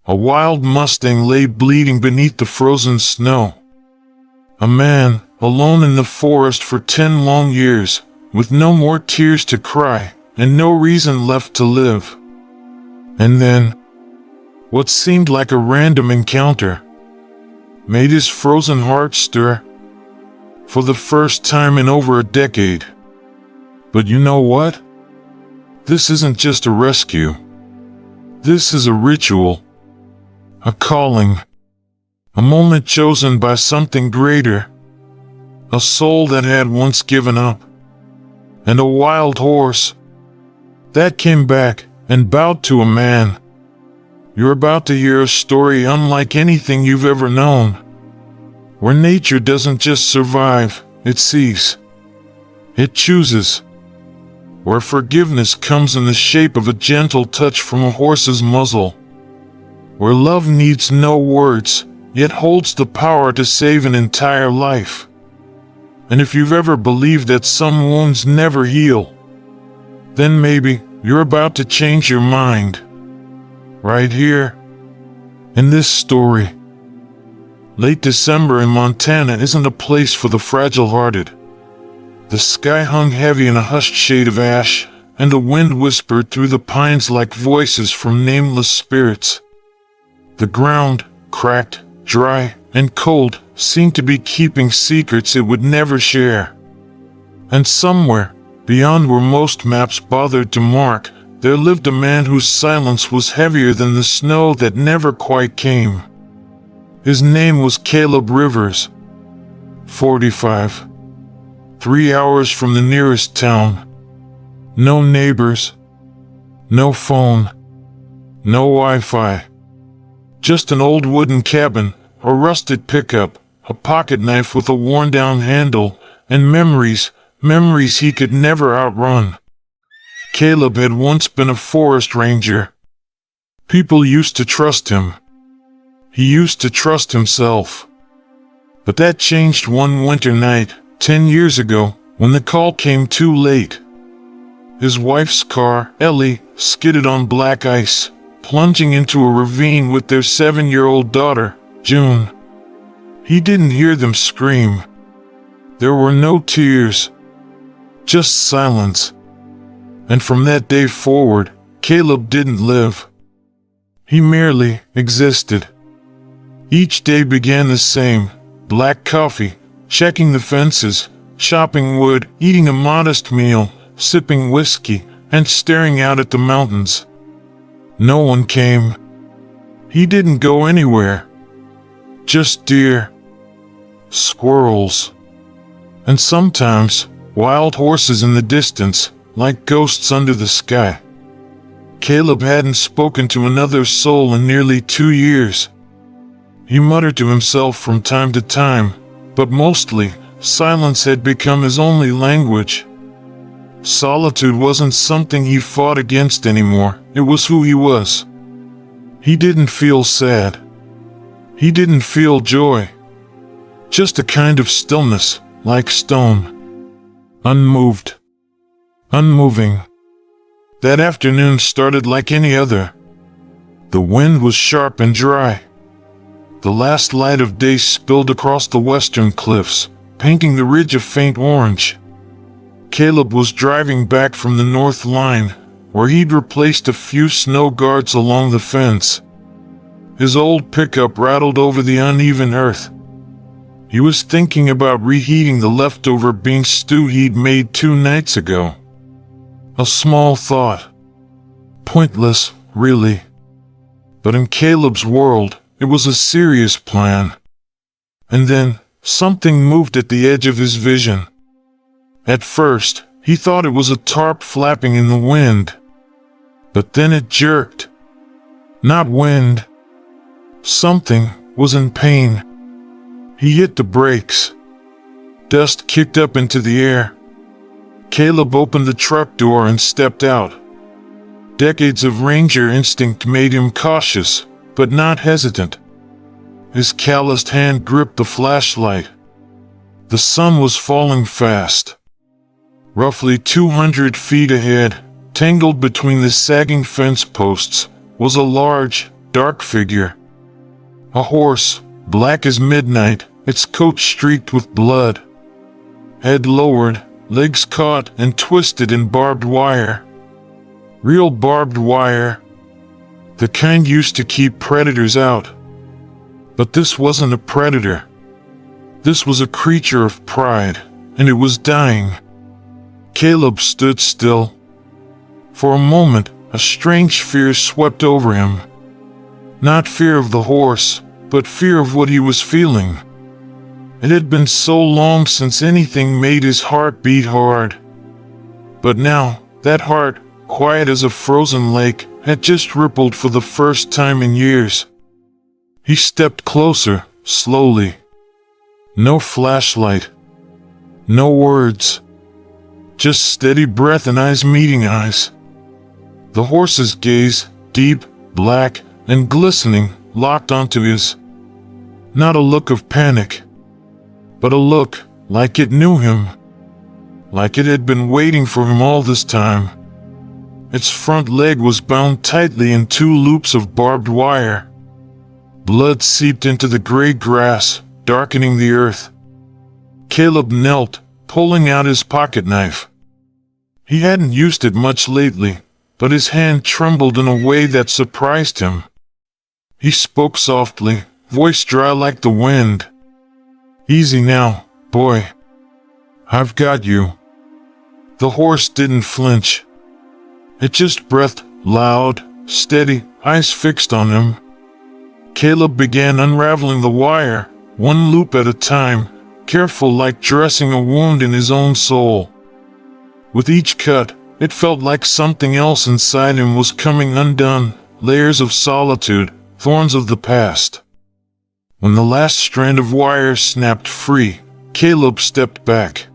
A wild Mustang lay bleeding beneath the frozen snow. A man, alone in the forest for 10 long years, with no more tears to cry, and no reason left to live. And then, what seemed like a random encounter made his frozen heart stir for the first time in over a decade. But you know what? This isn't just a rescue. This is a ritual, a calling, a moment chosen by something greater, a soul that had once given up, and a wild horse that came back and bowed to a man. You're about to hear a story unlike anything you've ever known, where nature doesn't just survive, it sees, it chooses, where forgiveness comes in the shape of a gentle touch from a horse's muzzle, where love needs no words, yet holds the power to save an entire life. And if you've ever believed that some wounds never heal, then maybe you're about to change your mind. Right here, in this story. Late December in Montana isn't a place for the fragile-hearted. The sky hung heavy in a hushed shade of ash, and the wind whispered through the pines like voices from nameless spirits. The ground, cracked, dry, and cold, seemed to be keeping secrets it would never share. And somewhere, beyond where most maps bothered to mark, there lived a man whose silence was heavier than the snow that never quite came. His name was Caleb Rivers, 45. 3 hours from the nearest town. No neighbors. No phone. No Wi-Fi. Just an old wooden cabin, a rusted pickup, a pocket knife with a worn-down handle, and memories he could never outrun. Caleb had once been a forest ranger. People used to trust him. He used to trust himself. But that changed one winter night, 10 years ago, when the call came too late. His wife's car, Ellie, skidded on black ice, plunging into a ravine with their 7-year-old daughter, June. He didn't hear them scream. There were no tears, just silence. And from that day forward, Caleb didn't live. He merely existed. Each day began the same: black coffee, checking the fences, chopping wood, eating a modest meal, sipping whiskey, and staring out at the mountains. No one came. He didn't go anywhere. Just deer, squirrels, and sometimes wild horses in the distance, like ghosts under the sky. Caleb hadn't spoken to another soul in nearly 2 years. He muttered to himself from time to time, but mostly, silence had become his only language. Solitude wasn't something he fought against anymore, it was who he was. He didn't feel sad. He didn't feel joy. Just a kind of stillness, like stone. Unmoved. Unmoving. That afternoon started like any other. The wind was sharp and dry. The last light of day spilled across the western cliffs, painting the ridge a faint orange. Caleb was driving back from the north line, where he'd replaced a few snow guards along the fence. His old pickup rattled over the uneven earth. He was thinking about reheating the leftover bean stew he'd made 2 nights ago. A small thought. Pointless, really. But in Caleb's world, it was a serious plan. And then, something moved at the edge of his vision. At first, he thought it was a tarp flapping in the wind. But then it jerked. Not wind. Something was in pain. He hit the brakes. Dust kicked up into the air. Caleb opened the truck door and stepped out. Decades of ranger instinct made him cautious, but not hesitant. His calloused hand gripped the flashlight. The sun was falling fast. Roughly 200 feet ahead, tangled between the sagging fence posts, was a large, dark figure. A horse, black as midnight, its coat streaked with blood. Head lowered, legs caught and twisted in barbed wire. Real barbed wire. The kind used to keep predators out. But this wasn't a predator. This was a creature of pride, and it was dying. Caleb stood still. For a moment, a strange fear swept over him. Not fear of the horse, but fear of what he was feeling. It had been so long since anything made his heart beat hard. But now, that heart, quiet as a frozen lake, had just rippled for the first time in years. He stepped closer, slowly. No flashlight. No words. Just steady breath and eyes meeting eyes. The horse's gaze, deep, black, and glistening, locked onto his. Not a look of panic, but a look like it knew him. Like it had been waiting for him all this time. Its front leg was bound tightly in 2 loops of barbed wire. Blood seeped into the gray grass, darkening the earth. Caleb knelt, pulling out his pocket knife. He hadn't used it much lately, but his hand trembled in a way that surprised him. He spoke softly, voice dry like the wind. "Easy now, boy. I've got you." The horse didn't flinch. It just breathed, loud, steady, eyes fixed on him. Caleb began unraveling the wire, 1 loop at a time, careful like dressing a wound in his own soul. With each cut, it felt like something else inside him was coming undone, layers of solitude, thorns of the past. When the last strand of wire snapped free, Caleb stepped back.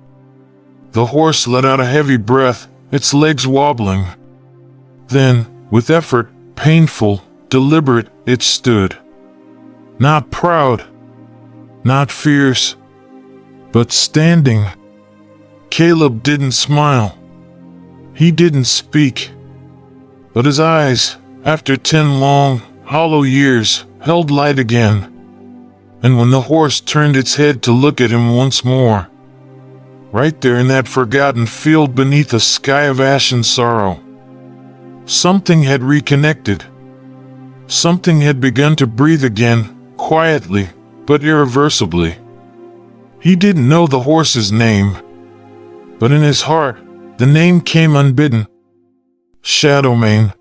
The horse let out a heavy breath, its legs wobbling. Then, with effort, painful, deliberate, it stood. Not proud, not fierce, but standing. Caleb didn't smile. He didn't speak. But his eyes, after 10 long, hollow years, held light again. And when the horse turned its head to look at him once more, right there in that forgotten field beneath a sky of ashen sorrow, something had reconnected. Something had begun to breathe again, quietly, but irreversibly. He didn't know the horse's name, but in his heart, the name came unbidden. Shadowman.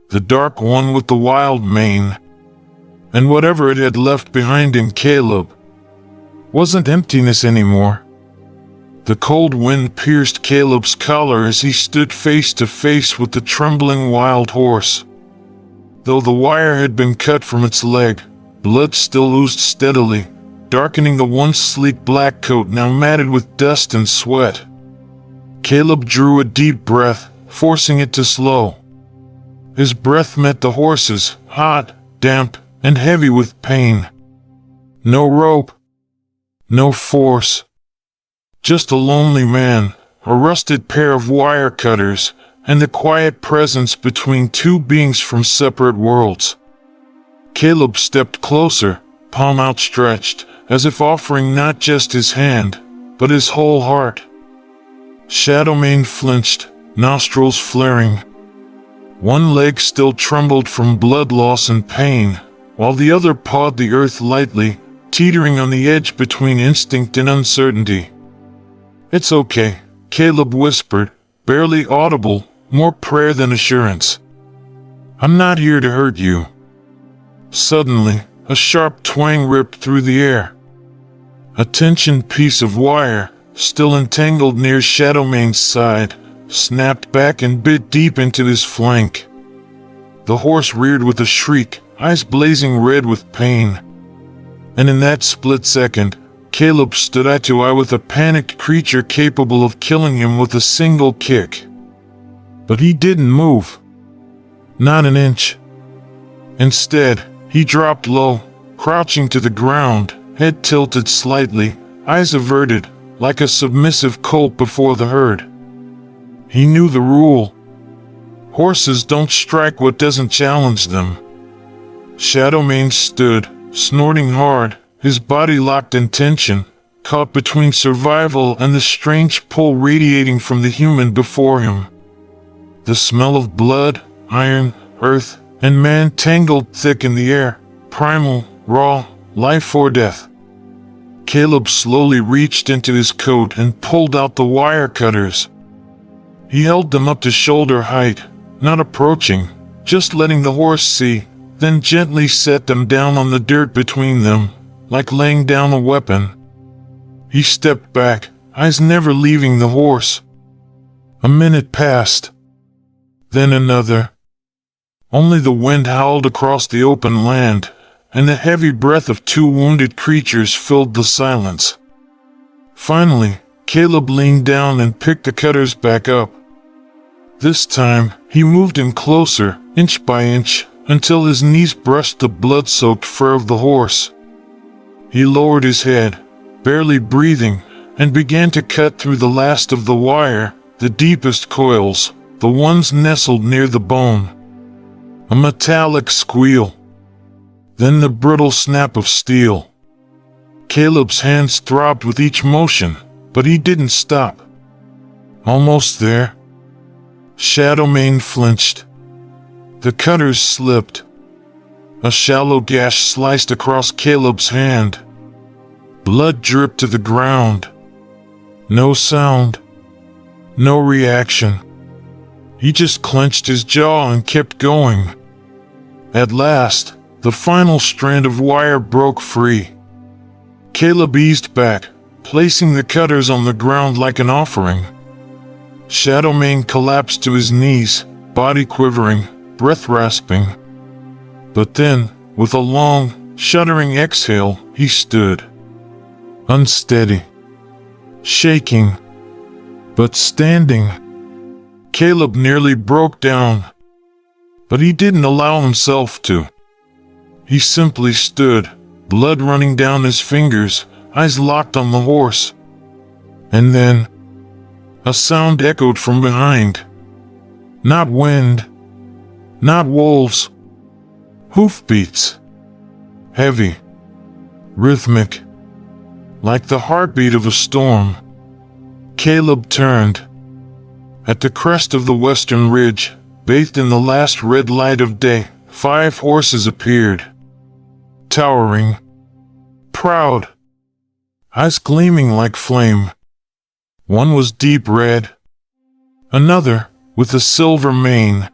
The dark one with the wild mane. And whatever it had left behind in Caleb wasn't emptiness anymore. The cold wind pierced Caleb's collar as he stood face to face with the trembling wild horse. Though the wire had been cut from its leg, blood still oozed steadily, darkening the once sleek black coat now matted with dust and sweat. Caleb drew a deep breath, forcing it to slow. His breath met the horse's, hot, damp, and heavy with pain. No rope. No force. Just a lonely man, a rusted pair of wire cutters, and the quiet presence between 2 beings from separate worlds. Caleb stepped closer, palm outstretched, as if offering not just his hand, but his whole heart. Shadowman flinched, nostrils flaring. 1 leg still trembled from blood loss and pain, while the other pawed the earth lightly, teetering on the edge between instinct and uncertainty. "It's okay," Caleb whispered, barely audible, more prayer than assurance. "I'm not here to hurt you." Suddenly, a sharp twang ripped through the air. A tensioned piece of wire, still entangled near Shadowman's side, snapped back and bit deep into his flank. The horse reared with a shriek, eyes blazing red with pain. And in that split second, Caleb stood eye to eye with a panicked creature capable of killing him with a single kick. But he didn't move. Not an inch. Instead, he dropped low, crouching to the ground, head tilted slightly, eyes averted, like a submissive colt before the herd. He knew the rule. Horses don't strike what doesn't challenge them. Shadowman stood, snorting hard, his body locked in tension, caught between survival and the strange pull radiating from the human before him. The smell of blood, iron, earth, and man tangled thick in the air, primal, raw, life or death. Caleb slowly reached into his coat and pulled out the wire cutters. He held them up to shoulder height, not approaching, just letting the horse see, then gently set them down on the dirt between them, like laying down a weapon. He stepped back, eyes never leaving the horse. A minute passed. Then another. Only the wind howled across the open land, and the heavy breath of two wounded creatures filled the silence. Finally, Caleb leaned down and picked the cutters back up. This time, he moved in closer, inch by inch, until his knees brushed the blood-soaked fur of the horse. He lowered his head, barely breathing, and began to cut through the last of the wire, the deepest coils, the ones nestled near the bone. A metallic squeal. Then the brittle snap of steel. Caleb's hands throbbed with each motion, but he didn't stop. Almost there. Shadowman flinched. The cutters slipped. A shallow gash sliced across Caleb's hand. Blood dripped to the ground. No sound. No reaction. He just clenched his jaw and kept going. At last, the final strand of wire broke free. Caleb eased back, placing the cutters on the ground like an offering. Shadowman collapsed to his knees, body quivering, breath rasping. But then, with a long, shuddering exhale, he stood. Unsteady. Shaking. But standing. Caleb nearly broke down. But he didn't allow himself to. He simply stood, blood running down his fingers, eyes locked on the horse. And then, a sound echoed from behind. Not wind. Not wolves. Hoofbeats. Heavy. Rhythmic. Like the heartbeat of a storm. Caleb turned. At the crest of the western ridge, bathed in the last red light of day, 5 horses appeared. Towering. Proud. Eyes gleaming like flame. One was deep red. Another, with a silver mane.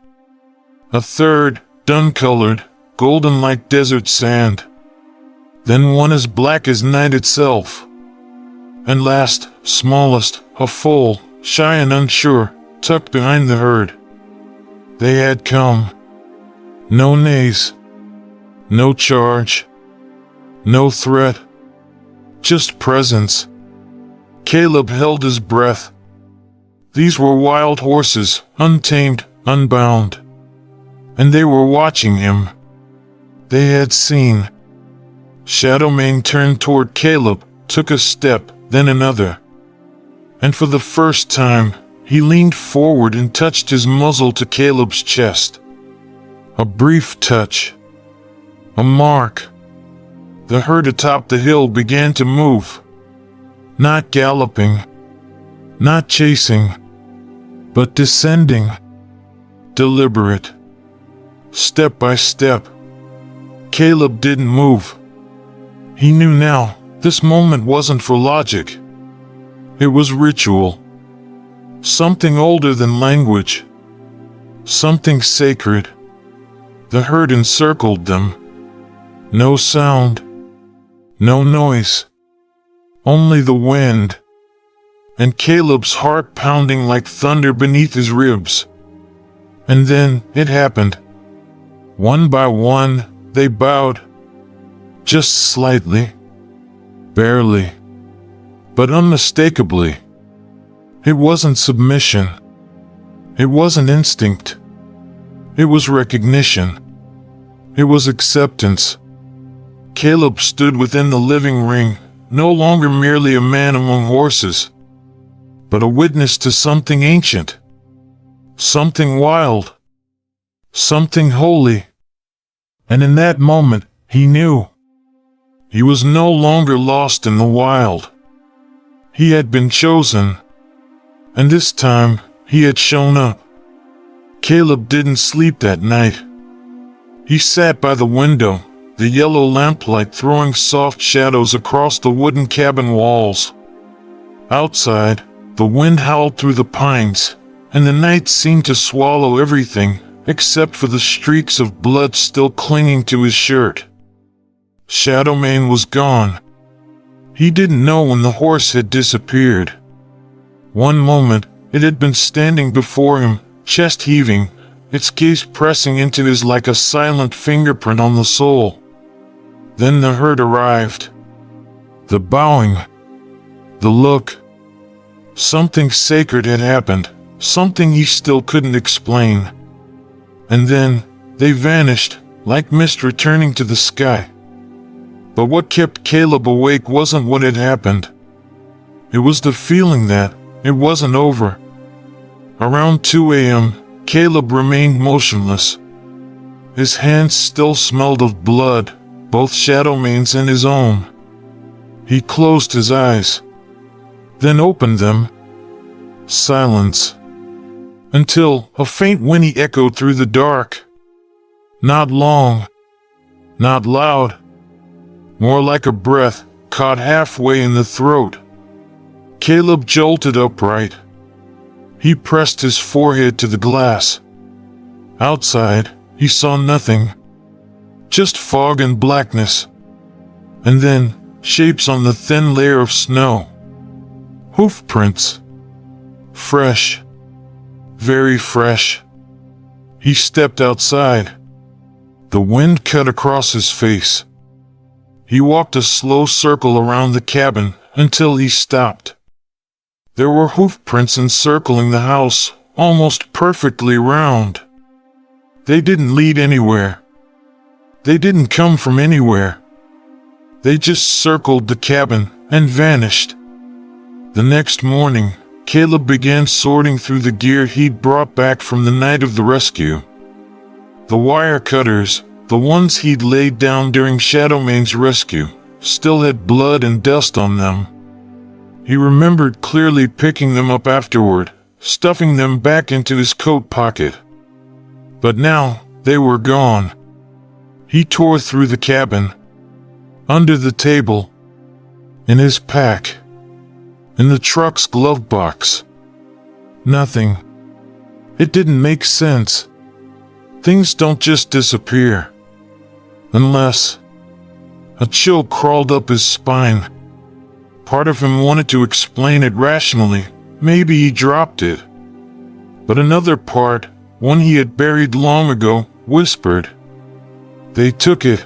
A third, dun-colored, golden like desert sand. Then one as black as night itself. And last, smallest, a foal, shy and unsure, tucked behind the herd. They had come. No nays. No charge. No threat. Just presence. Caleb held his breath. These were wild horses, untamed, unbound. And they were watching him. They had seen. Shadowman turned toward Caleb, took a step, then another. And for the first time, he leaned forward and touched his muzzle to Caleb's chest. A brief touch. A mark. The herd atop the hill began to move. Not galloping. Not chasing. But descending. Deliberate. Step by step. Caleb didn't move. He knew now, this moment wasn't for logic. It was ritual. Something older than language. Something sacred. The herd encircled them. No sound. No noise. Only the wind. And Caleb's heart pounding like thunder beneath his ribs. And then, it happened. One by one, they bowed. Just slightly. Barely. But unmistakably. It wasn't submission. It wasn't instinct. It was recognition. It was acceptance. Caleb stood within the living ring, no longer merely a man among horses, but a witness to something ancient. Something wild. Something holy. And in that moment, he knew. He was no longer lost in the wild. He had been chosen. And this time, he had shown up. Caleb didn't sleep that night. He sat by the window, the yellow lamplight throwing soft shadows across the wooden cabin walls. Outside, the wind howled through the pines, and the night seemed to swallow everything except for the streaks of blood still clinging to his shirt. Shadowman was gone. He didn't know when the horse had disappeared. One moment, it had been standing before him, chest heaving, its gaze pressing into his like a silent fingerprint on the soul. Then the hurt arrived. The bowing. The look. Something sacred had happened, something he still couldn't explain. And then, they vanished, like mist returning to the sky. But what kept Caleb awake wasn't what had happened. It was the feeling that it wasn't over. Around 2 a.m., Caleb remained motionless. His hands still smelled of blood, both Shadowman's and his own. He closed his eyes, then opened them. Silence. Until a faint whinny echoed through the dark. Not long, not loud, more like a breath caught halfway in the throat. Caleb jolted upright. He pressed his forehead to the glass. Outside, he saw nothing. Just fog and blackness. And then, shapes on the thin layer of snow. Hoof prints. Fresh. Very fresh. He stepped outside. The wind cut across his face. He walked a slow circle around the cabin until he stopped. There were hoof prints encircling the house, almost perfectly round. They didn't lead anywhere. They didn't come from anywhere. They just circled the cabin and vanished. The next morning, Caleb began sorting through the gear he'd brought back from the night of the rescue. The wire cutters, the ones he'd laid down during Shadowman's rescue, still had blood and dust on them. He remembered clearly picking them up afterward, stuffing them back into his coat pocket. But now, they were gone. He tore through the cabin, under the table, in his pack, in the truck's glove box. Nothing. It didn't make sense. Things don't just disappear. Unless... A chill crawled up his spine. Part of him wanted to explain it rationally. Maybe he dropped it. But another part, one he had buried long ago, whispered. They took it.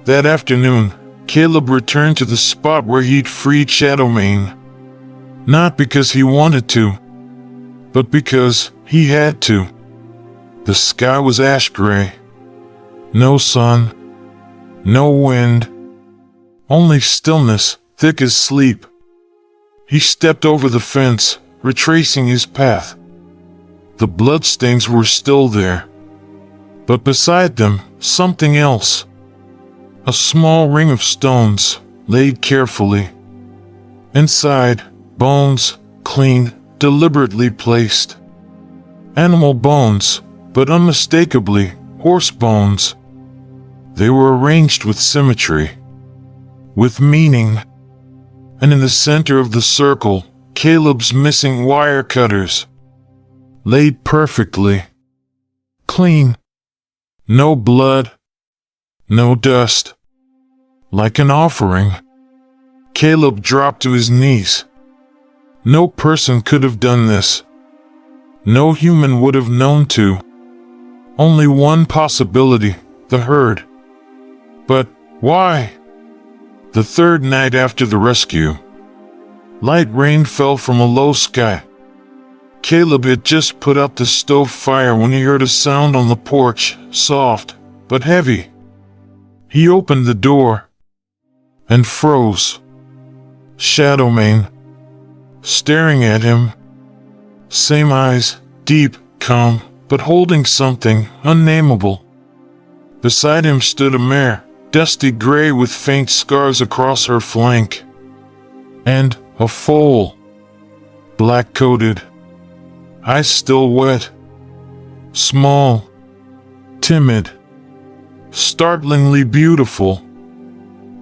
That afternoon, Caleb returned to the spot where he'd freed Shadowman. Not because he wanted to, but because he had to. The sky was ash gray. No sun. No wind. Only stillness, thick as sleep. He stepped over the fence, retracing his path. The bloodstains were still there. But beside them, something else. A small ring of stones, laid carefully. Inside, bones, clean, deliberately placed. Animal bones, but unmistakably, horse bones. They were arranged with symmetry, with meaning. And in the center of the circle, Caleb's missing wire cutters. Laid perfectly. Clean. No blood. No dust. Like an offering. Caleb dropped to his knees. No person could have done this. No human would have known to. Only one possibility, the herd. But why? The third night after the rescue. Light rain fell from a low sky. Caleb had just put out the stove fire when he heard a sound on the porch, soft, but heavy. He opened the door and froze. Shadowman, staring at him. Same eyes, deep, calm, but holding something unnameable. Beside him stood a mare, dusty gray with faint scars across her flank. And a foal, black-coated, eyes still wet, small, timid, startlingly beautiful.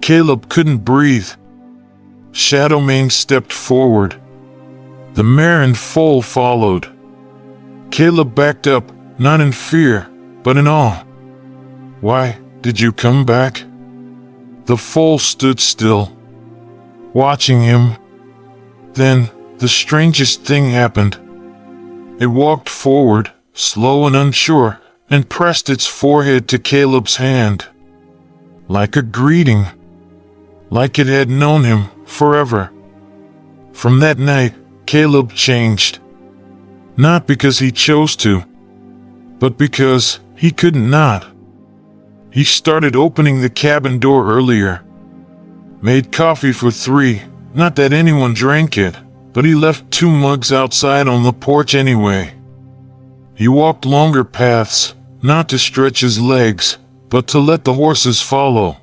Caleb couldn't breathe. Shadowman stepped forward. The mare and foal followed. Caleb backed up, not in fear, but in awe. "Why did you come back?" The foal stood still, watching him. Then, the strangest thing happened. It walked forward, slow and unsure, and pressed its forehead to Caleb's hand. Like a greeting. Like it had known him forever. From that night, Caleb changed. Not because he chose to, but because he could not. He started opening the cabin door earlier. Made coffee for 3, not that anyone drank it, but he left 2 mugs outside on the porch anyway. He walked longer paths, not to stretch his legs, but to let the horses follow.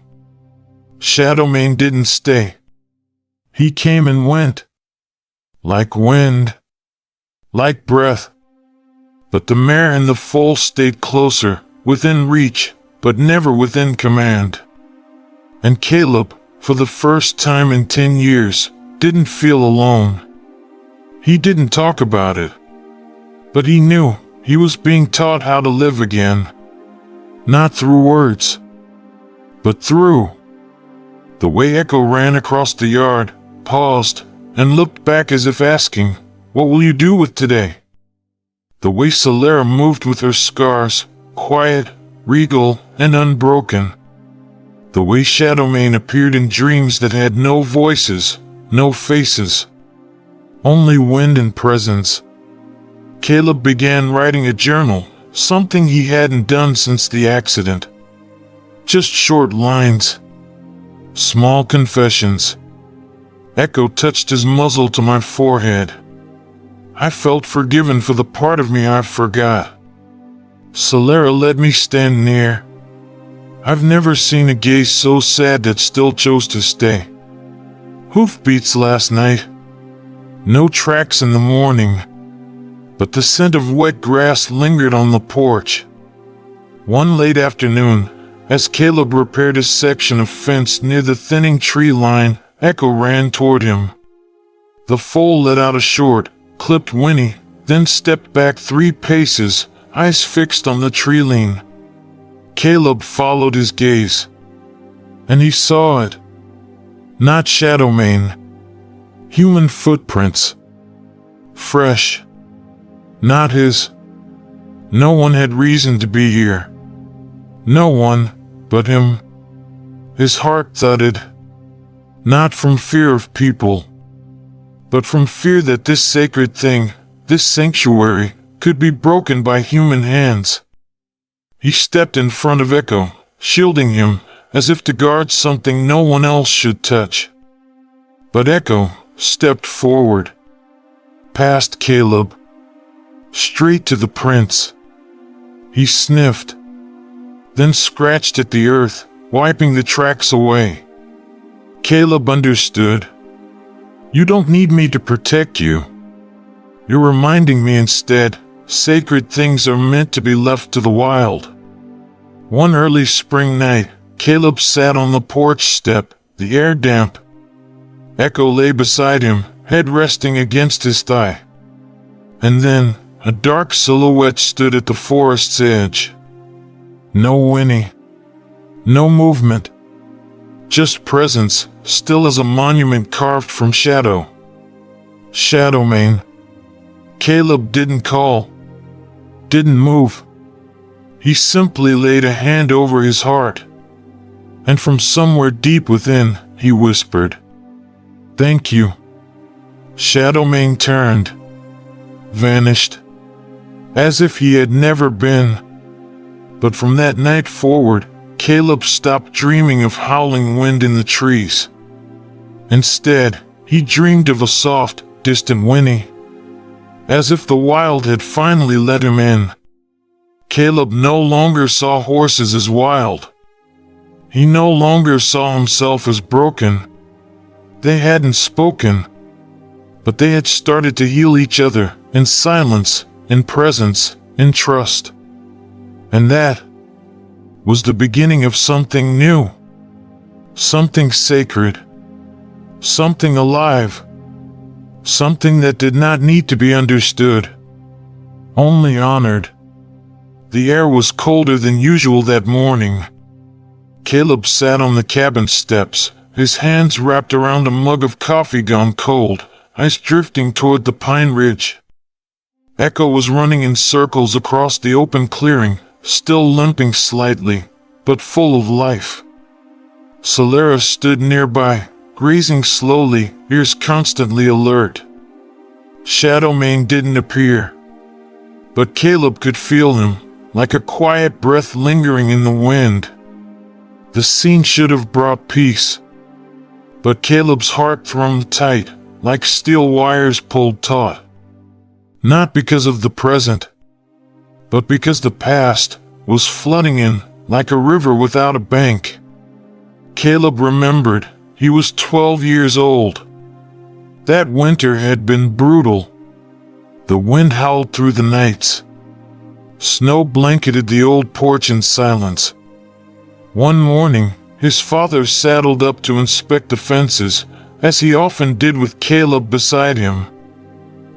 Shadowman didn't stay. He came and went. Like wind. Like breath. But the mare and the foal stayed closer, within reach, but never within command. And Caleb, for the first time in 10 years, didn't feel alone. He didn't talk about it. But he knew he was being taught how to live again. Not through words, but through. The way Echo ran across the yard, paused, and looked back as if asking, "What will you do with today?" The way Solera moved with her scars, quiet, regal, and unbroken. The way Shadowman appeared in dreams that had no voices, no faces. Only wind and presence. Caleb began writing a journal, something he hadn't done since the accident. Just short lines. Small confessions. Echo touched his muzzle to my forehead. I felt forgiven for the part of me I forgot. Solera let me stand near. I've never seen a gaze so sad that still chose to stay. Hoofbeats last night. No tracks in the morning. But the scent of wet grass lingered on the porch. One late afternoon, as Caleb repaired his section of fence near the thinning tree line, Echo ran toward him. The foal let out a short, clipped whinny, then stepped back 3 paces, eyes fixed on the tree line. Caleb followed his gaze. And he saw it. Not Shadowman. Human footprints. Fresh. Not his. No one had reason to be here. No one but him. His heart thudded. Not from fear of people, but from fear that this sacred thing, this sanctuary, could be broken by human hands. He stepped in front of Echo, shielding him, as if to guard something no one else should touch. But Echo stepped forward, past Caleb, straight to the prince. He sniffed, then scratched at the earth, wiping the tracks away. Caleb understood. You don't need me to protect you. You're reminding me instead, sacred things are meant to be left to the wild. One early spring night, Caleb sat on the porch step, the air damp. Echo lay beside him, head resting against his thigh. And then, a dark silhouette stood at the forest's edge. No whinny. No movement. Just presence, still as a monument carved from shadow. Shadowman. Caleb didn't call. Didn't move. He simply laid a hand over his heart. And from somewhere deep within, he whispered, "Thank you." Shadowman turned. Vanished. As if he had never been. But from that night forward, Caleb stopped dreaming of howling wind in the trees. Instead, he dreamed of a soft, distant whinny. As if the wild had finally let him in. Caleb no longer saw horses as wild. He no longer saw himself as broken. They hadn't spoken, but they had started to heal each other in silence, in presence, in trust. And that was the beginning of something new, something sacred, something alive, something that did not need to be understood, only honored. The air was colder than usual that morning. Caleb sat on the cabin steps, his hands wrapped around a mug of coffee gone cold, ice drifting toward the pine ridge. Echo was running in circles across the open clearing, still limping slightly, but full of life. Solera stood nearby, grazing slowly, ears constantly alert. Shadowman didn't appear, but Caleb could feel him, like a quiet breath lingering in the wind. The scene should have brought peace, but Caleb's heart thrummed tight, like steel wires pulled taut. Not because of the present, but because the past was flooding in, like a river without a bank. Caleb remembered he was 12 years old. That winter had been brutal. The wind howled through the nights. Snow blanketed the old porch in silence. One morning, his father saddled up to inspect the fences, as he often did with Caleb beside him.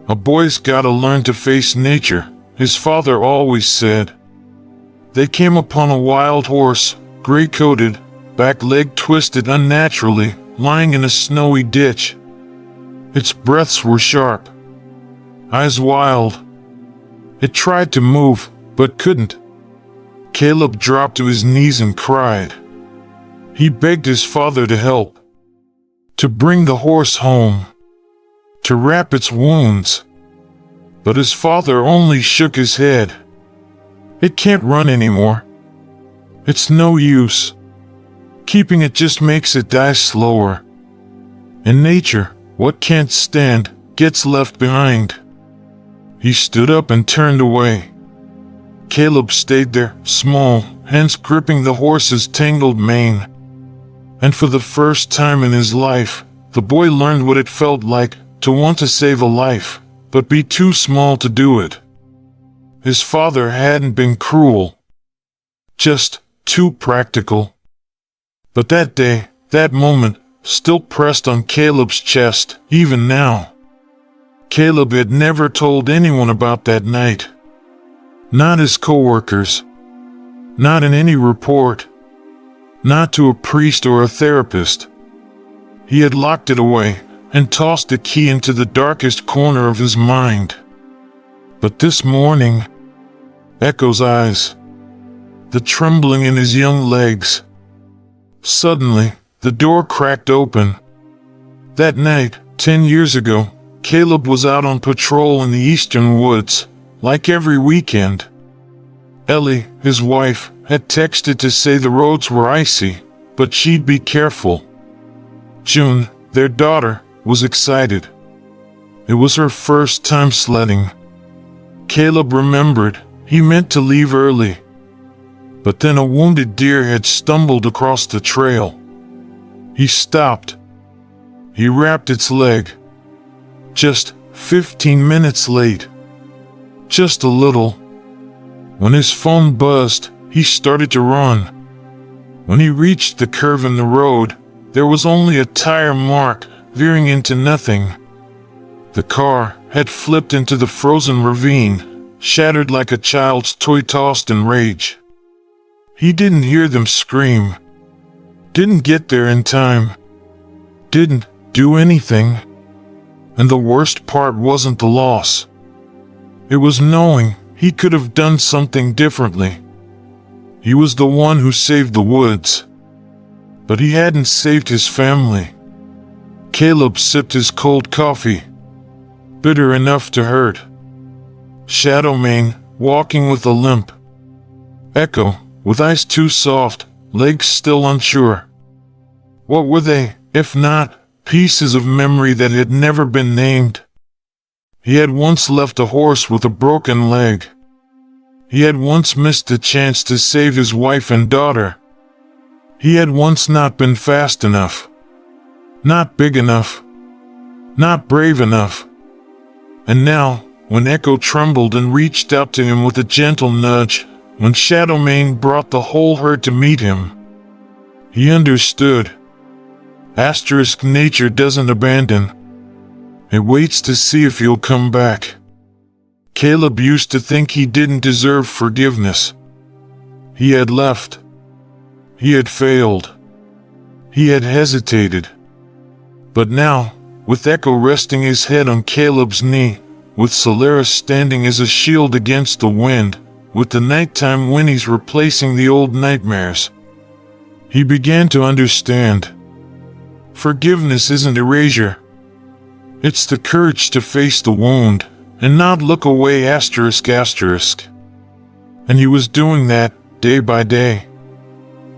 "A boy's gotta learn to face nature," his father always said. They came upon a wild horse, gray-coated, back leg twisted unnaturally, lying in a snowy ditch. Its breaths were sharp, eyes wild. It tried to move, but couldn't. Caleb dropped to his knees and cried. He begged his father to help, to bring the horse home, to wrap its wounds. But his father only shook his head. "It can't run anymore. It's no use. Keeping it just makes it die slower. In nature, what can't stand gets left behind." He stood up and turned away. Caleb stayed there, small, hands gripping the horse's tangled mane. And for the first time in his life, the boy learned what it felt like to want to save a life, but be too small to do it. His father hadn't been cruel, just too practical. But that day, that moment, still pressed on Caleb's chest, even now. Caleb had never told anyone about that night. Not his coworkers. Not in any report. Not to a priest or a therapist. He had locked it away and tossed the key into the darkest corner of his mind. But this morning, Echo's eyes, the trembling in his young legs. Suddenly, the door cracked open. That night, 10 years ago, Caleb was out on patrol in the eastern woods, like every weekend. Ellie, his wife, had texted to say the roads were icy, but she'd be careful. June, their daughter, was excited. It was her first time sledding. Caleb remembered he meant to leave early. But then a wounded deer had stumbled across the trail. He stopped. He wrapped its leg. Just 15 minutes late. Just a little. When his phone buzzed, he started to run. When he reached the curve in the road, there was only a tire mark, veering into nothing. The car had flipped into the frozen ravine, shattered like a child's toy tossed in rage. He didn't hear them scream. Didn't get there in time. Didn't do anything. And the worst part wasn't the loss. It was knowing he could have done something differently. He was the one who saved the woods. But he hadn't saved his family. Caleb sipped his cold coffee. Bitter enough to hurt. Shadowman, walking with a limp. Echo, with eyes too soft, legs still unsure. What were they, if not pieces of memory that had never been named? He had once left a horse with a broken leg. He had once missed the chance to save his wife and daughter. He had once not been fast enough, not big enough, not brave enough. And now, when Echo trembled and reached out to him with a gentle nudge, when Shadowman brought the whole herd to meet him, he understood. Nature doesn't abandon. It waits to see if you'll come back. Caleb used to think he didn't deserve forgiveness. He had left. He had failed. He had hesitated. But now, with Echo resting his head on Caleb's knee, with Solaris standing as a shield against the wind, with the nighttime whinnies replacing the old nightmares, he began to understand. Forgiveness isn't erasure. It's the courage to face the wound and not look away ***. And he was doing that day by day.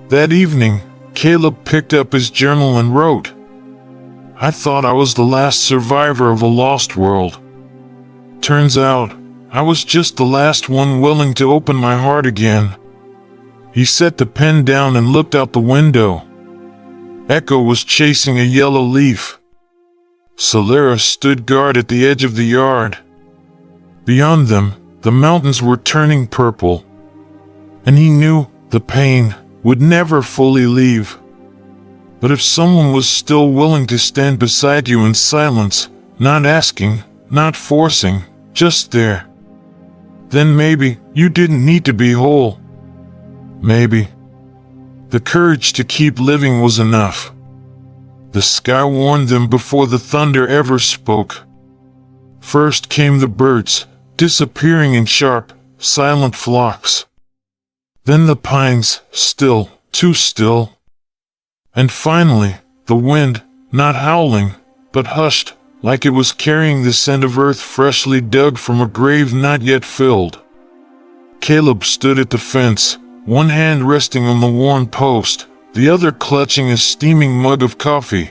That evening, Caleb picked up his journal and wrote, "I thought I was the last survivor of a lost world. Turns out, I was just the last one willing to open my heart again." He set the pen down and looked out the window. Echo was chasing a yellow leaf. Solaris stood guard at the edge of the yard. Beyond them, the mountains were turning purple. And he knew the pain would never fully leave. But if someone was still willing to stand beside you in silence, not asking, not forcing, just there, then maybe you didn't need to be whole. Maybe the courage to keep living was enough. The sky warned them before the thunder ever spoke. First came the birds, disappearing in sharp, silent flocks. Then the pines, still, too still. And finally, the wind, not howling, but hushed, like it was carrying the scent of earth freshly dug from a grave not yet filled. Caleb stood at the fence, one hand resting on the worn post, the other clutching a steaming mug of coffee.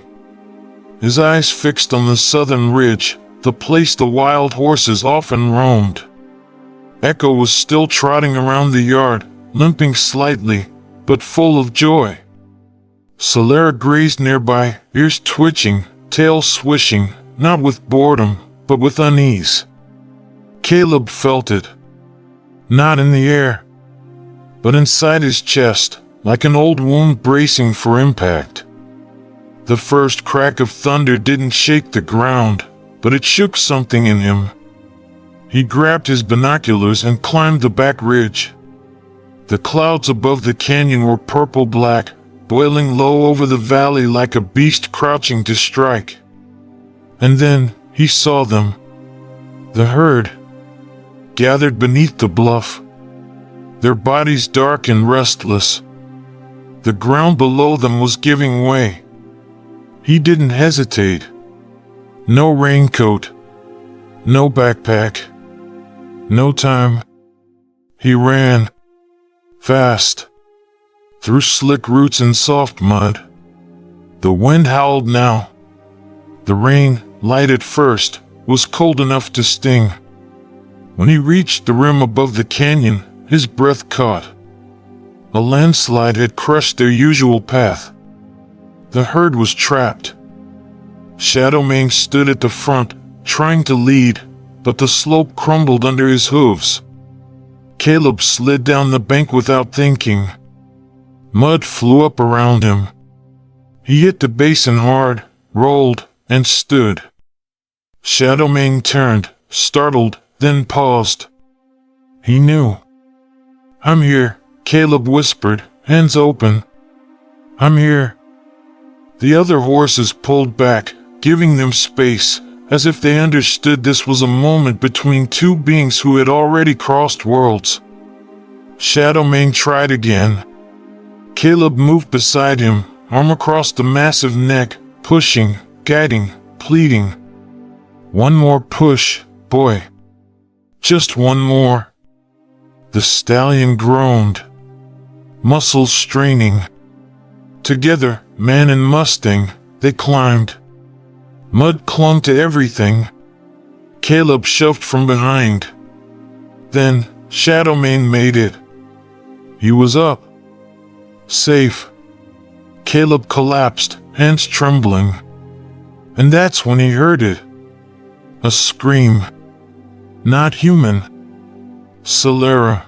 His eyes fixed on the southern ridge, the place the wild horses often roamed. Echo was still trotting around the yard, limping slightly, but full of joy. Solaris grazed nearby, ears twitching, tail swishing, not with boredom, but with unease. Caleb felt it. Not in the air, but inside his chest, like an old wound bracing for impact. The first crack of thunder didn't shake the ground, but it shook something in him. He grabbed his binoculars and climbed the back ridge. The clouds above the canyon were purple-black, boiling low over the valley like a beast crouching to strike. And then, he saw them. The herd, gathered beneath the bluff, their bodies dark and restless. The ground below them was giving way. He didn't hesitate. No raincoat, no backpack, no time. He ran, fast, through slick roots and soft mud. The wind howled now. The rain, light at first, was cold enough to sting. When he reached the rim above the canyon, his breath caught. A landslide had crushed their usual path. The herd was trapped. Shadowman stood at the front, trying to lead, but the slope crumbled under his hooves. Caleb slid down the bank without thinking. Mud flew up around him. He hit the basin hard, rolled, and stood. Shadowman turned, startled, then paused. He knew. "I'm here," Caleb whispered, hands open. "I'm here." The other horses pulled back, giving them space, as if they understood this was a moment between two beings who had already crossed worlds. Shadowman tried again. Caleb moved beside him, arm across the massive neck, pushing, guiding, pleading. "One more push, boy. Just one more." The stallion groaned, muscles straining. Together, man and Mustang, they climbed. Mud clung to everything. Caleb shoved from behind. Then, Shadowman made it. He was up. Safe. Caleb collapsed, hands trembling. And that's when he heard it. A scream. Not human. Solera.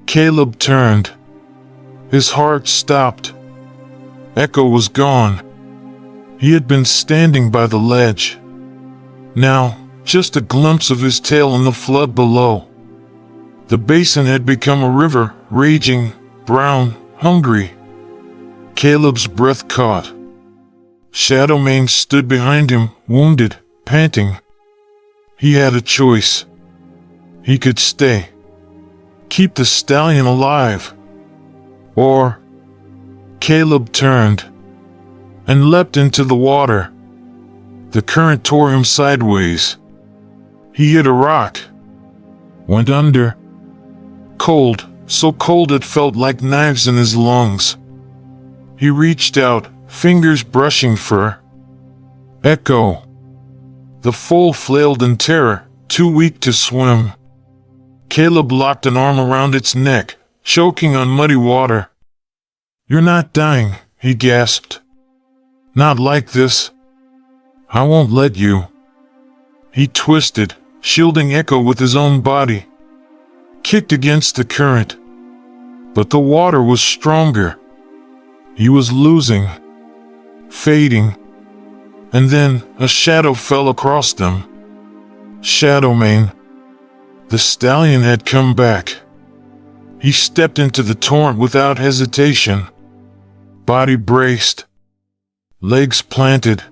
Caleb turned. His heart stopped. Echo was gone. He had been standing by the ledge. Now, just a glimpse of his tail in the flood below. The basin had become a river, raging, brown, hungry. Caleb's breath caught. Shadowman stood behind him, wounded, panting. He had a choice. He could stay. Keep the stallion alive. Or... Caleb turned and leapt into the water. The current tore him sideways. He hit a rock. Went under. Cold, so cold it felt like knives in his lungs. He reached out, fingers brushing fur. Echo. The foal flailed in terror, too weak to swim. Caleb locked an arm around its neck, choking on muddy water. "You're not dying," he gasped. "Not like this. I won't let you." He twisted, shielding Echo with his own body. Kicked against the current. But the water was stronger. He was losing. Fading. And then a shadow fell across them. Shadowman. The stallion had come back. He stepped into the torrent without hesitation. Body braced. Legs planted.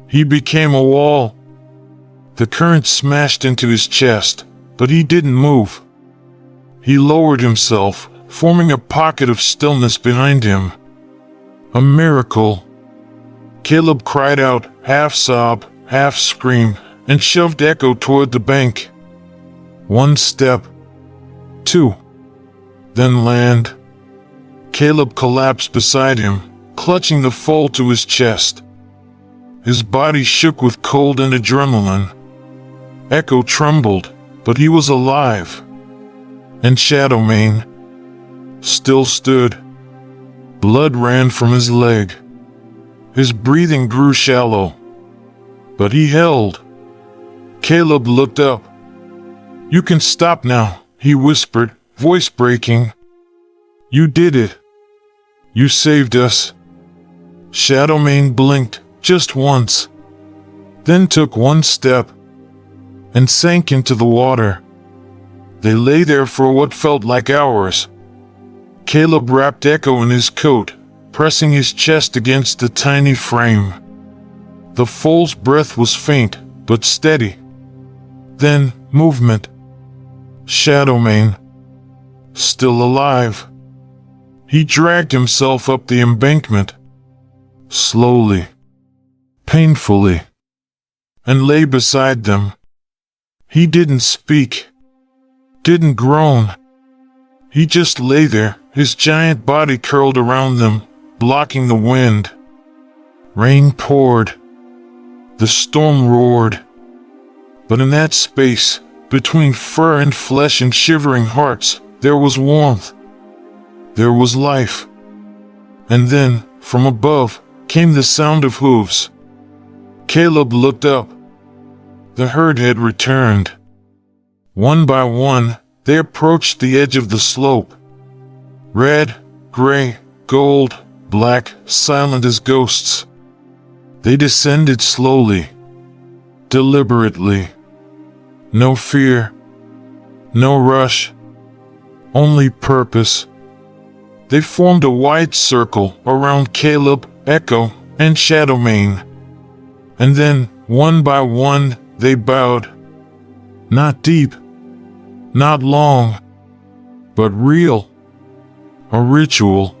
He became a wall. The current smashed into his chest, but he didn't move. He lowered himself, forming a pocket of stillness behind him. A miracle. Caleb cried out, half sob, half scream, and shoved Echo toward the bank. One step. Two. Then land. Caleb collapsed beside him, clutching the foal to his chest. His body shook with cold and adrenaline. Echo trembled, but he was alive. And Shadowman still stood. Blood ran from his leg. His breathing grew shallow. But he held. Caleb looked up. "You can stop now," he whispered, voice breaking. "You did it. You saved us." Shadowman blinked, just once. Then took one step. And sank into the water. They lay there for what felt like hours. Caleb wrapped Echo in his coat, pressing his chest against the tiny frame. The foal's breath was faint, but steady. Then, movement. Shadowman. Still alive. He dragged himself up the embankment. Slowly. Painfully. And lay beside them. He didn't speak. Didn't groan. He just lay there, his giant body curled around them, blocking the wind. Rain poured. The storm roared. But in that space, between fur and flesh and shivering hearts, there was warmth. There was life. And then, from above, came the sound of hooves. Caleb looked up. The herd had returned. One by one, they approached the edge of the slope. Red, gray, gold, black, silent as ghosts. They descended slowly, deliberately. No fear, no rush, only purpose. They formed a wide circle around Caleb, Echo, and Shadowman. And then, one by one, they bowed. Not deep, not long, but real. A ritual,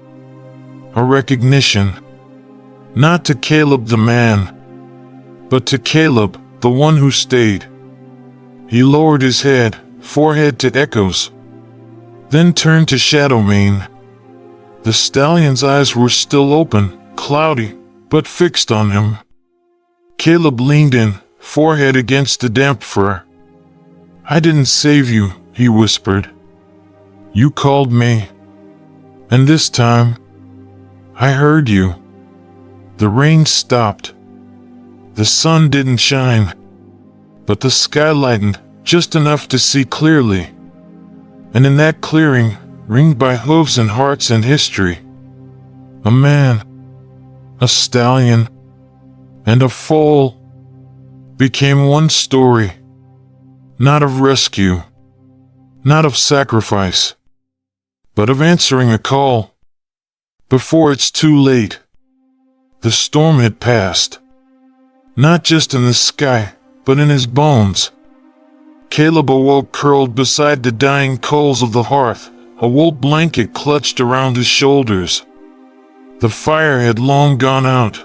a recognition. Not to Caleb the man, but to Caleb, the one who stayed. He lowered his head, forehead to Echo's. Then turned to Shadowman. The stallion's eyes were still open, cloudy, but fixed on him. Caleb leaned in, forehead against the damp fur. "I didn't save you," he whispered. You called me. And this time, I heard you. The rain stopped. The sun didn't shine, but the sky lightened just enough to see clearly. And in that clearing, ringed by hooves and hearts and history, a man, a stallion, and a foal became one story. Not of rescue, not of sacrifice, but of answering a call. Before it's too late, the storm had passed. Not just in the sky, but in his bones. Caleb awoke curled beside the dying coals of the hearth, a wool blanket clutched around his shoulders. The fire had long gone out.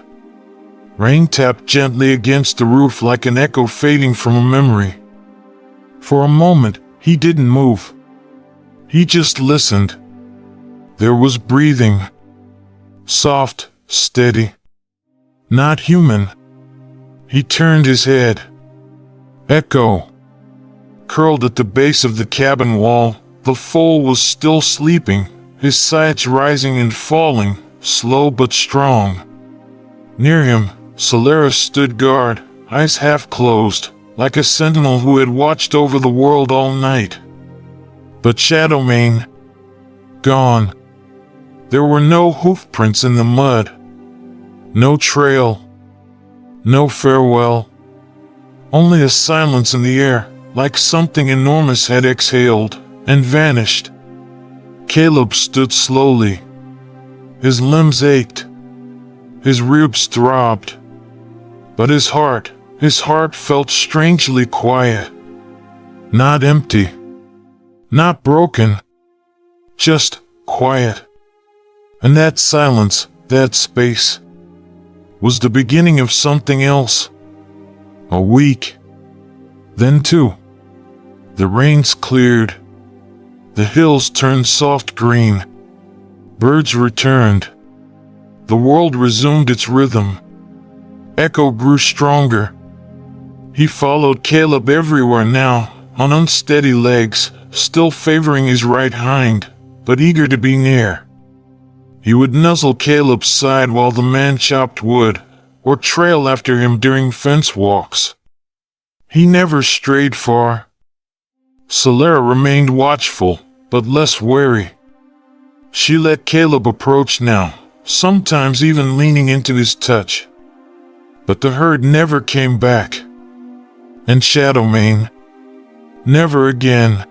Rain tapped gently against the roof like an echo fading from a memory. For a moment, he didn't move. He just listened. There was breathing. Soft, steady. Not human. He turned his head. Echo. Curled at the base of the cabin wall, the foal was still sleeping, his sides rising and falling, slow but strong. Near him, Solaris stood guard, eyes half closed, like a sentinel who had watched over the world all night. But Shadowman, gone. There were no hoof prints in the mud. No trail. No farewell. Only a silence in the air, like something enormous had exhaled and vanished. Caleb stood slowly. His limbs ached. His ribs throbbed. But his heart felt strangely quiet. Not empty. Not broken. Just quiet. And that silence, that space, was the beginning of something else. A week. Then two. The rains cleared. The hills turned soft green. Birds returned. The world resumed its rhythm. Echo grew stronger. He followed Caleb everywhere now, on unsteady legs, still favoring his right hind, but eager to be near. He would nuzzle Caleb's side while the man chopped wood, or trail after him during fence walks. He never strayed far. Solara remained watchful, but less wary. She let Caleb approach now, sometimes even leaning into his touch. But the herd never came back. And Shadowman, never again.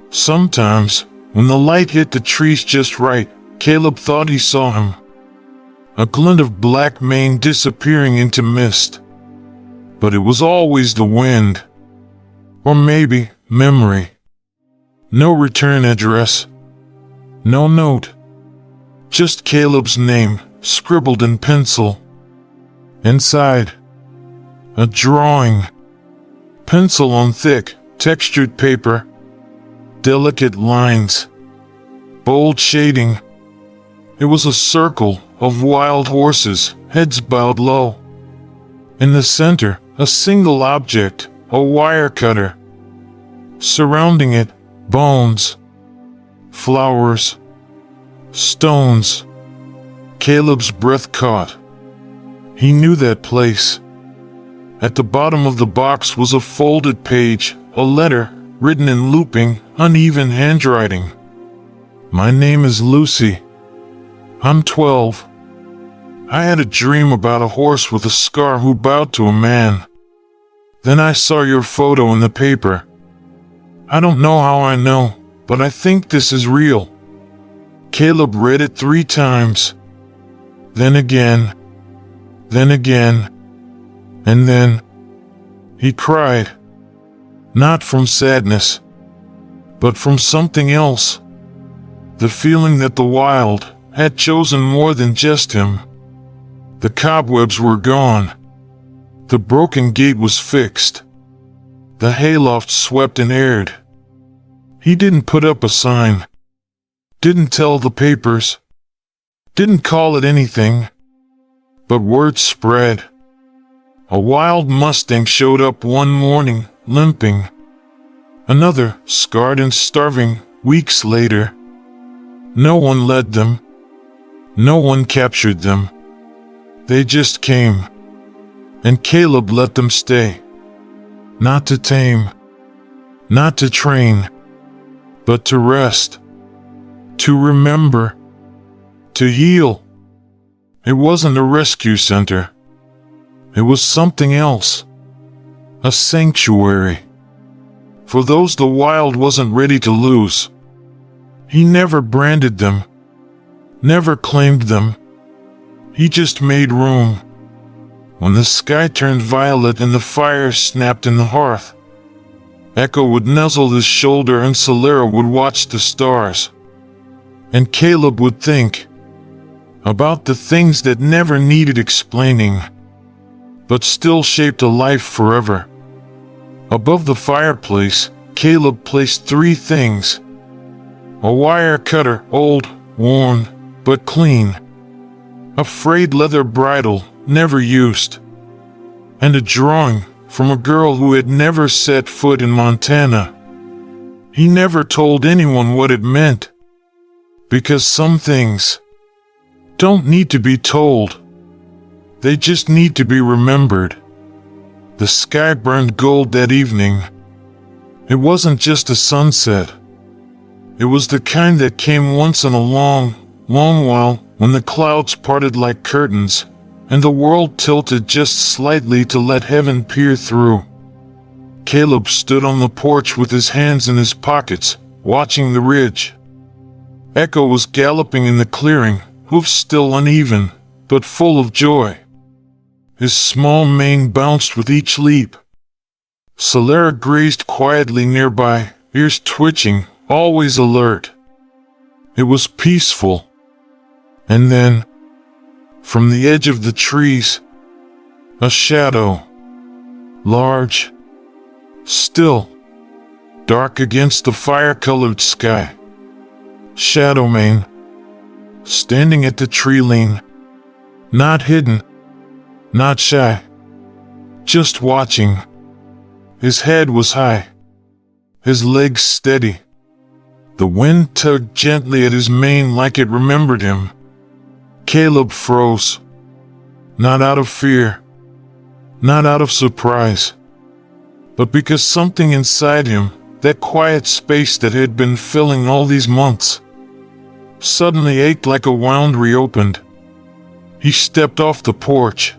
Sometimes, when the light hit the trees just right, Caleb thought he saw him. A glint of black mane disappearing into mist. But it was always the wind. Or maybe memory. No return address. No note. Just Caleb's name, scribbled in pencil. Inside, a drawing. Pencil on thick, textured paper. Delicate lines. Bold shading. It was a circle of wild horses, heads bowed low. In the center, a single object, a wire cutter. Surrounding it, bones. Flowers. Stones. Caleb's breath caught. He knew that place. At the bottom of the box was a folded page, a letter, written in looping, uneven handwriting. My name is Lucy. I'm 12. I had a dream about a horse with a scar who bowed to a man. Then I saw your photo in the paper. I don't know how I know, but I think this is real. Caleb read it 3 times. Then again. Then again. And then he cried. Not from sadness, but from something else. The feeling that the wild had chosen more than just him. The cobwebs were gone. The broken gate was fixed. The hayloft swept and aired. He didn't put up a sign. Didn't tell the papers. Didn't call it anything. But word spread. A wild Mustang showed up one morning, limping. Another, scarred and starving, weeks later. No one led them. No one captured them. They just came. And Caleb let them stay. Not to tame. Not to train. But to rest. To remember. To heal. It wasn't a rescue center. It was something else. A sanctuary. For those the wild wasn't ready to lose. He never branded them. Never claimed them. He just made room. When the sky turned violet and the fire snapped in the hearth, Echo would nuzzle his shoulder and Solera would watch the stars. And Caleb would think about the things that never needed explaining, but still shaped a life forever. Above the fireplace, Caleb placed 3 things. A wire cutter, old, worn, but clean. A frayed leather bridle, never used. And a drawing from a girl who had never set foot in Montana. He never told anyone what it meant. Because some things don't need to be told. They just need to be remembered. The sky burned gold that evening. It wasn't just a sunset. It was the kind that came once in a long, long while when the clouds parted like curtains and the world tilted just slightly to let heaven peer through. Caleb stood on the porch with his hands in his pockets, watching the ridge. Echo was galloping in the clearing, hoofs still uneven, but full of joy. His small mane bounced with each leap. Solera grazed quietly nearby, ears twitching, always alert. It was peaceful. And then, from the edge of the trees, a shadow. Large. Still. Dark against the fire-colored sky. Shadowman. Standing at the tree lane. Not hidden. Not shy. Just watching. His head was high. His legs steady. The wind tugged gently at his mane like it remembered him. Caleb froze. Not out of fear. Not out of surprise. But because something inside him, that quiet space that had been filling all these months, suddenly ached like a wound reopened. He stepped off the porch.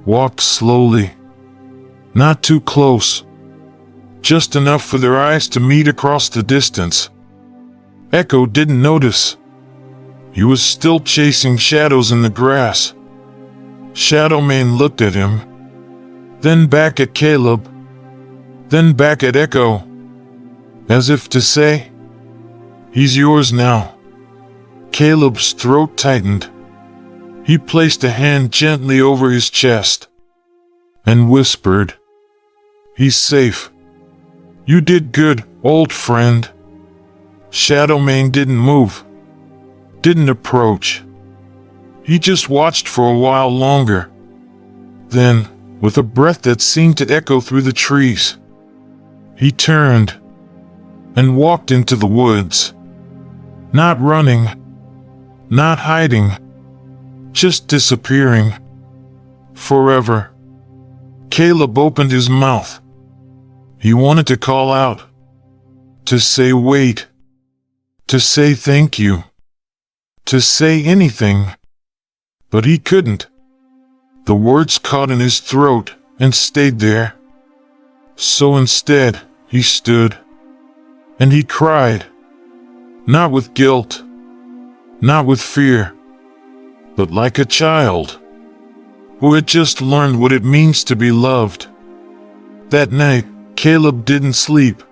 Walked slowly. Not too close. Just enough for their eyes to meet across the distance. Echo didn't notice. He was still chasing shadows in the grass. Shadowman looked at him. Then back at Caleb. Then back at Echo. As if to say, "He's yours now." Caleb's throat tightened. He placed a hand gently over his chest and whispered, "He's safe. You did good, old friend." Shadowman didn't move, didn't approach. He just watched for a while longer. Then, with a breath that seemed to echo through the trees, he turned and walked into the woods. Not running, not hiding, just disappearing. Forever. Caleb opened his mouth. He wanted to call out. To say wait. To say thank you. To say anything. But he couldn't. The words caught in his throat and stayed there. So instead, he stood. And he cried. Not with guilt. Not with fear. But like a child who had just learned what it means to be loved. That night, Caleb didn't sleep.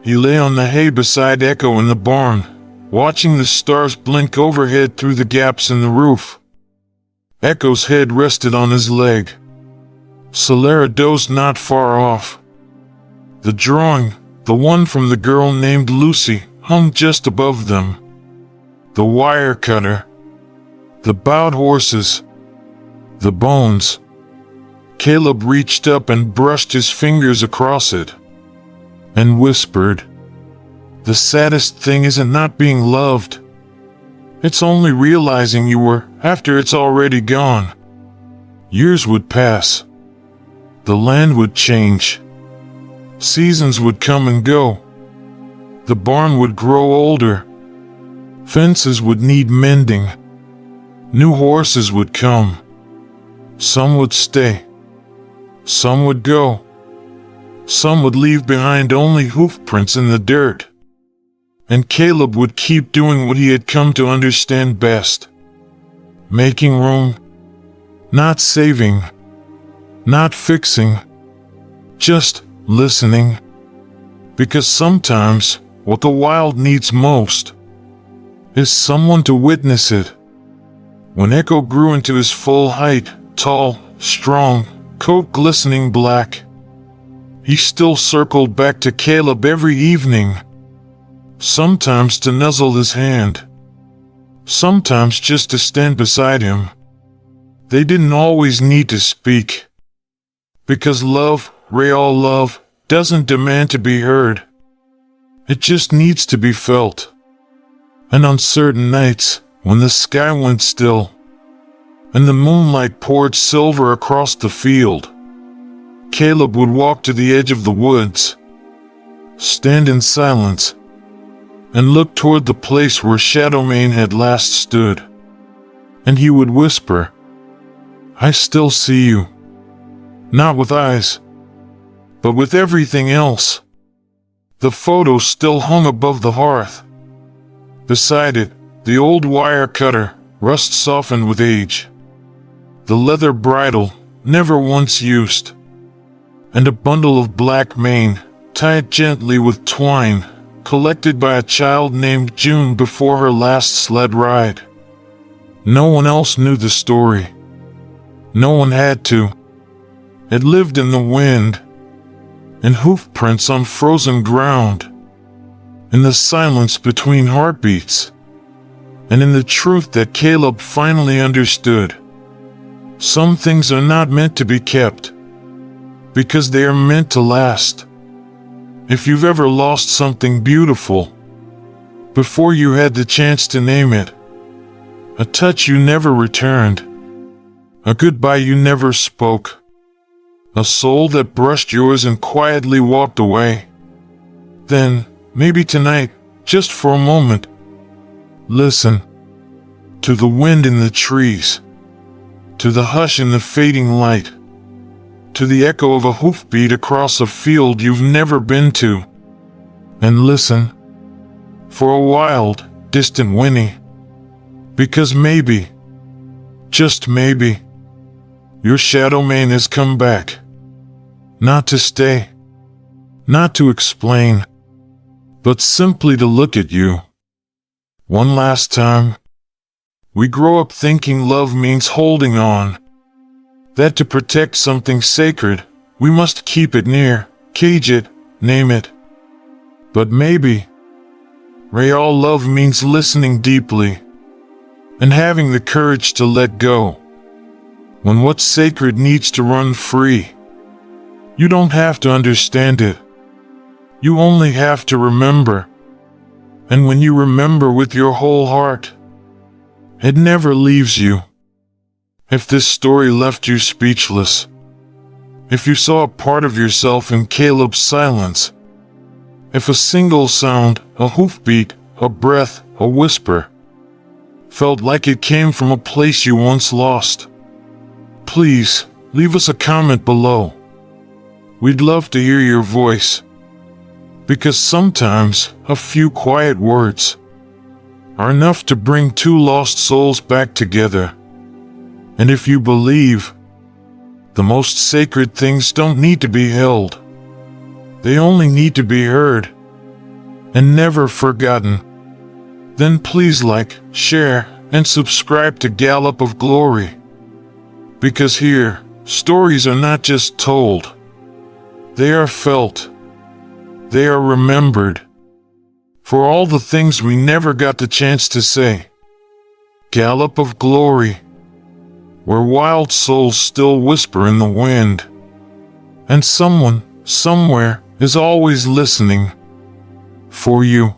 He lay on the hay beside Echo in the barn, watching the stars blink overhead through the gaps in the roof. Echo's head rested on his leg. Solera dozed not far off. The drawing, the one from the girl named Lucy, hung just above them. The wire cutter. The bowed horses. The bones. Caleb reached up and brushed his fingers across it. and whispered, "The saddest thing isn't not being loved. It's only realizing you were after it's already gone." Years would pass. The land would change. Seasons would come and go. The barn would grow older. Fences would need mending. New horses would come. Some would stay. Some would go. Some would leave behind only hoof prints in the dirt. And Caleb would keep doing what he had come to understand best. Making room. Not saving. Not fixing. Just listening. Because sometimes what the wild needs most is someone to witness it. When Echo grew into his full height, tall, strong, coat glistening black, he still circled back to Caleb every evening. Sometimes to nuzzle his hand. Sometimes just to stand beside him. They didn't always need to speak. Because love, real love, doesn't demand to be heard. It just needs to be felt. And on certain nights, when the sky went still, and the moonlight poured silver across the field, Caleb would walk to the edge of the woods, stand in silence, and look toward the place where Shadowman had last stood. And he would whisper, "I still see you. Not with eyes, but with everything else." The photo still hung above the hearth. Beside it, the old wire cutter, rust softened with age. The leather bridle, never once used. And a bundle of black mane, tied gently with twine, collected by a child named June before her last sled ride. No one else knew the story. No one had to. It lived in the wind, in hoof prints on frozen ground, in the silence between heartbeats, and in the truth that Caleb finally understood. Some things are not meant to be kept, because they are meant to last. If you've ever lost something beautiful, before you had the chance to name it, a touch you never returned, a goodbye you never spoke, a soul that brushed yours and quietly walked away, then, maybe tonight, just for a moment, listen to the wind in the trees, to the hush in the fading light, to the echo of a hoofbeat across a field you've never been to, and listen for a wild, distant whinny, because maybe, just maybe, your Shadowman has come back, not to stay, not to explain, but simply to look at you. One last time. We grow up thinking love means holding on, that to protect something sacred, we must keep it near, cage it, name it. But maybe, real love means listening deeply, and having the courage to let go. When what's sacred needs to run free, you don't have to understand it. You only have to remember. And when you remember with your whole heart, it never leaves you. If this story left you speechless, if you saw a part of yourself in Caleb's silence, if a single sound, a hoofbeat, a breath, a whisper, felt like it came from a place you once lost, please leave us a comment below. We'd love to hear your voice, because sometimes a few quiet words are enough to bring two lost souls back together. And if you believe, the most sacred things don't need to be held. They only need to be heard and never forgotten. Then please like, share, and subscribe to Gallop of Glory. Because here, stories are not just told. They are felt. They are remembered. For all the things we never got the chance to say. Gallop of Glory, where wild souls still whisper in the wind, and someone, somewhere, is always listening for you.